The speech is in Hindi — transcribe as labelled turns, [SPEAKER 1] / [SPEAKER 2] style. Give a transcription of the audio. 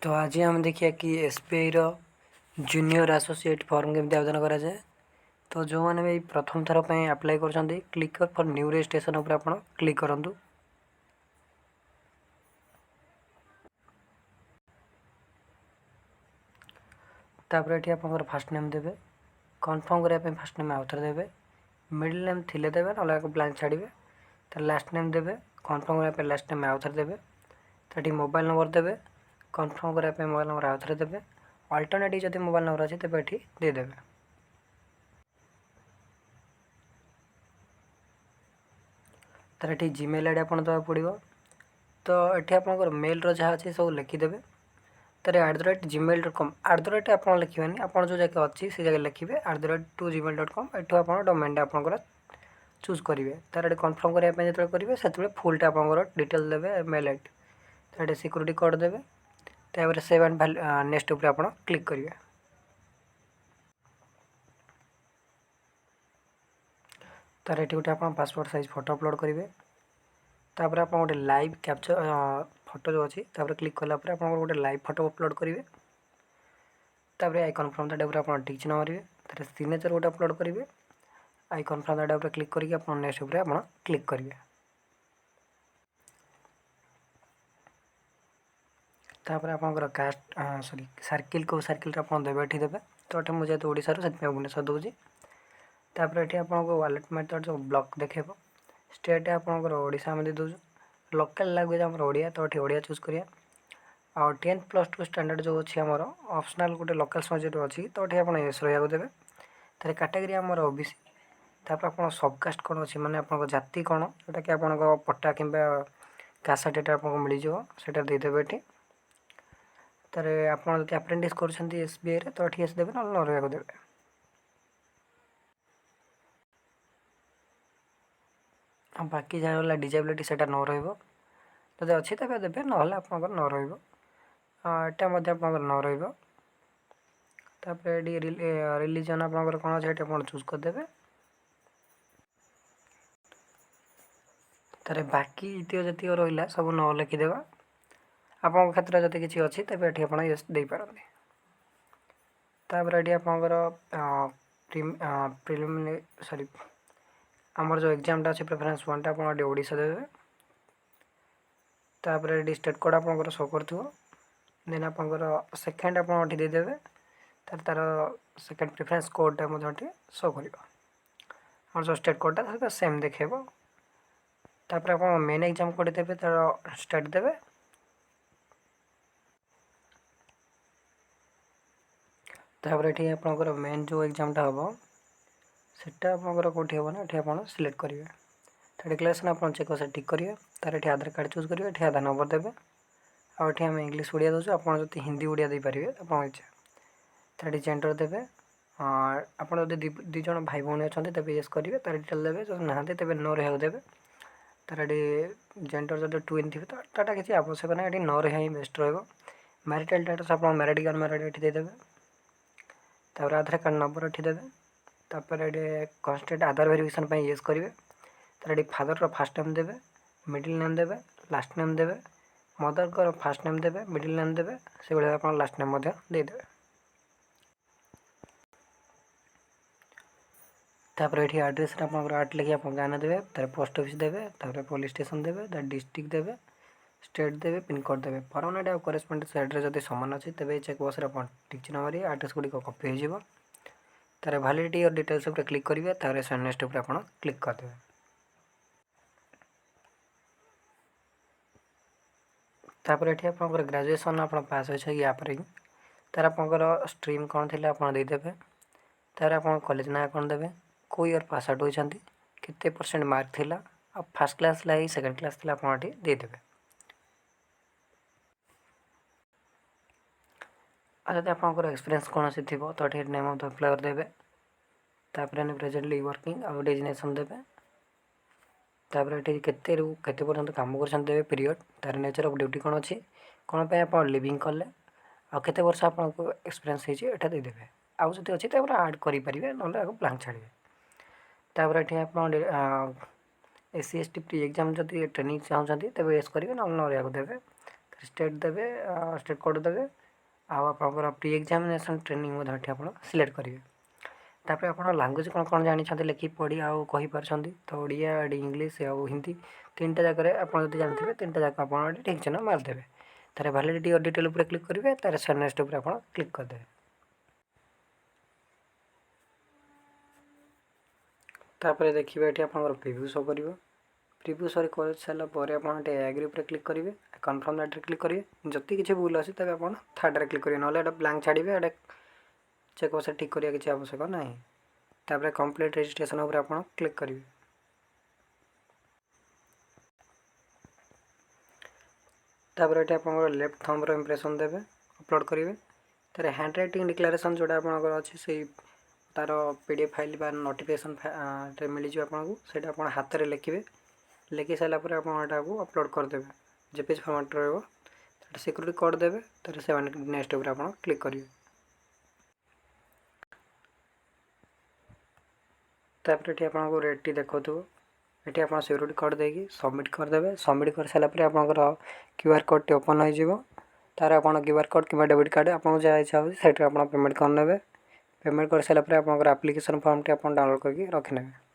[SPEAKER 1] तो आज हम देखिए कि एसबीआई रो जूनियर एसोसिएट फॉर्म केमती आवेदन करा जाए। तो जो मैंने भी प्रथम थर पर अप्लाई कर क्लिक फॉर न्यू रजिस्ट्रेशन उपर आप क्लिक करूँ। तापर ये आप फास्ट नेम देवे, कन्फर्म करने फास्ट नेम आउ थे देवे, मिडिल नेम थिले देवे ना ब्लांक छाड़े। तो लास्ट नेम देवे, कन्फर्म करने लास्ट नेम आउ थे देवे। तो मोबाइल नंबर देवे, कन्फर्म करने मोबाइल नंबर आउ थे देवे। अल्टरनेटिव जब मोबाइल नंबर अच्छे तेज ये देदेवे। तर ये जीमेल आईडी आप देवा पड़ो। तो ये आप मेल रहा अच्छे सब लिखिदेवे। तर @gmail.com @ आप लिखे आप जो जगह अच्छी से जगह लिखे @gmail.com एठू आप डोमेन आप चूज करेंगे। तार कन्फर्म करने जो करेंगे से फुलटा आप डिटेल देवे मेल आईडी। तो सिक्यूरीटी कोड देवे। तापर सेव एंड नेक्स्ट उपर आप क्लिक करेंगे। तार ये गोटे आप पासपोर्ट साइज फोटो अपलोड करेंगे। तापर आप गोटे लाइव कैप्चर फोटो जो अच्छी क्लिक कलापर आप गोटे लाइव फोटो अपलोड करेंगे। तापर आई कन्फर्म दैट उपर आप टिक चिन्ह मारे। तार सिग्नेचर गोटे अपलोड करेंगे। आई कन्फर्म दैट उपर क्लिक करके आप नेक्स्ट उपर आप क्लिक करेंगे। तापर आप कास्ट सॉरी सर्किल को सर्किल आप देवे ये देवे। तो ये मुझे तो ओडिशा से भुवनेश्वर दूसरी। तापर ये आपको वालेट मेथड जो ब्लॉक देखेब। स्टेट आपंकर ओडिशा में दे लोकल लैंग्वेज आम ओडिया। तो ये ओडिया चूज करिया। आ 10+2 स्टैंडर्ड जो अच्छी आमर ऑप्शनल गोटे लोकल सब्जेक्ट अच्छी। तो ये आप एस रहा देवे। तार कैटेगरी आमर ओबीसी। तापर आप सबकास्ट कौन अच्छी माने आप जाति कौन जोटा कि आप पट्टा कि कास्ट सर्टिफिकेट आपको मिल जाटा देदेवे ये। तार आप अप्रेंटिस कर एसबीआई रे तो ये देवे ना रहा देवे। बाकी जहाँ गला डिजेबिलिटी से न रही अच्छी तेज देवे ना आप न रहा न रहा। रिलीजन आप कौन अच्छे आप चूज करदे। तार बाकी जी रहा सब न लिखिदेवा। आप क्षेत्र में जब किसी अच्छी तेज ये आप ये देपारती। तापर ये आप प्रिलिमिनरी सॉरी आमर जो एग्जामटा अच्छे प्रेफरेंस 1 आप ओडिशा देवे। तापर ये स्टेट कोड आप शो कर देन आप सेकेंड आप देदेवे। तार सेकेंड प्रेफरेंस कोडटा शो कर और जो स्टेट कोडटा सेम देखेब। तापर आप मेन एग्जाम कोड देवे तार स्टेट देवे। तापर ये आप मेन जो एग्जामटा हम सेटा आप कौटी हम ना ये आप सिलेक्ट करेंगे। तो डिक्लेरेशन आप चेक से टिक करेंगे। तार ये आधार कार्ड चूज करेंगे। ये आधार नंबर देवे। आठ आम इंग्लीश ओडिया दूसरे आप हिंदी ओडिया देपारे आप इच्छा। तार जेंडर देवे। आप दीज भाई भौणी अच्छा तेज येस करेंगे। तार डिटेल देवे जो नहांती तेज नो रहा देवे। तार जेंडर जो ट्विन थी तो टाटा किसी आवश्यक ना ये न रहा ही बेस्ट रहा। मैरिटल स्टेटस आप मैरिड कि अनमैरिड ये देदेवे। तापर आधार कार्ड नंबर ये देवे। तापर ये कन्स्टेंट आधार वेरिफिकेशन येस करेंगे। तार फादर फास्ट नेम देवे, मिडिल नेम देवे, लास्ट नेम देवे। मदर को फास्ट नेम देवे, मिडिल नेम देवे, से भाई आप लास्ट नेम देदेवे। तापर ये एड्रेस आप आट लिखी आप गाना देवे। तार पोस्ट ऑफिस देवे। तापर पुलिस स्टेशन देवे। तार डिस्ट्रिक्ट देवे, स्टेट देवे, पिन कोड देवे। परमानेंट और करेस्पोंडेंस एड्रेस जब सामान अच्छी तेज चेक बॉक्स टिक चिन्ह मारे एड्रेस गुड़िक कॉपी हो। तार वैलिडिटी और डिटेल्स उपर क्लिक करेंगे। तार नेक्स्ट उपर आप क्लिक करदे। तापर ये आप ग्रेजुएशन आप पास हो या तार आप स्ट्रीम कौन थी आप देदेवे। तार आप कॉलेज ना कौन देवे, को ईयर पास आउट होती, केते परसेंट मार्क थिला, फर्स्ट क्लास सेकेंड क्लास थी आप देदेवे। जब आप एक्सपीरियंस कौन सी थी तो ये नेम ऑफ द एम्प्लॉयर देवे। तापर प्रेजेंटली वर्किंग आउ डेजिग्नेशन देवे। तापर ये केते पर्यंत काम कर पीरियड। तार नेचर ऑफ ड्यूटी कौन अच्छी, कौन पे आप लिविंग कले, आ केते वर्ष आपको एक्सपीरियंस होटा देदेवे। आउ जो अच्छी तो आड करेंगे ना ब्लांक छाड़े। तापर ये आप SC ST प्री एग्जाम जब ट्रेनिंग चाहते तेज येस करेंगे ना रहा देवे। स्टेट देवे स्टेट कोड देवे आपंकर प्री एग्जामिनेशन ट्रेनिंग ये आप सिलेक्ट करेंगे। तापर आप लांगुएज कौन कौन जानते लिखि पढ़ी आउ कहीपर तो ओडिया इंग्लीश आउ हिंदी 3टा जगह आप जानते 3टा जगह आप ठीक चिन्ह मारिदेवे। तार वैलिडिटी और डिटेल उपर क्लिक करेंगे तार से नेक्स्ट उपर आप क्लिक करदे। तापर देखिए ये आप प्रिव्यू शो कर प्रिव्यू शो कर सारापर आप एग्री उपर क्लिक करेंगे कन्फर्म दैट क्लिक करेंगे। जति किसी भूल अच्छे तब आप थर्ड क्लिक करेंगे ना ब्लैंक छाड़िए ये चेक बस ठीक करिया किसी आवश्यक ना। तापर कंप्लीट रजिस्ट्रेशन उपर आप क्लिक करेंगे। तापर ये आप लेफ्ट थंबर इंप्रेशन देवे अपलोड करेंगे। तार हैंड रईटिंग डिक्लेरेशन जोड़ा आपंकर अच्छे से तार पीडीएफ फाइल बा नोटिफिकेशन मिल जाए आपको से आप हाथ में लिखे लिखि सारापर आपको अपलोड करदेवे जेपीजी फॉर्मेट रहा सिक्योरिटी कोड देवे तार से नेक्स्ट उपर आप क्लिक करेंगे। तापर ये आपको रेट देखो ये आप सिक्योरिटी कोड देकी सबमिट करदे। सबमिट कर सारापर आपंकर क्यूआर कोड टी ओपन हो तार आप क्यूआर कोड कि डेबिट कार्ड आपको जहाँ इच्छा हो पेमेंट करने पेमेंट कर सारापर आप एप्लिकेशन फॉर्म टी आप डाउनलोड करके रखिने।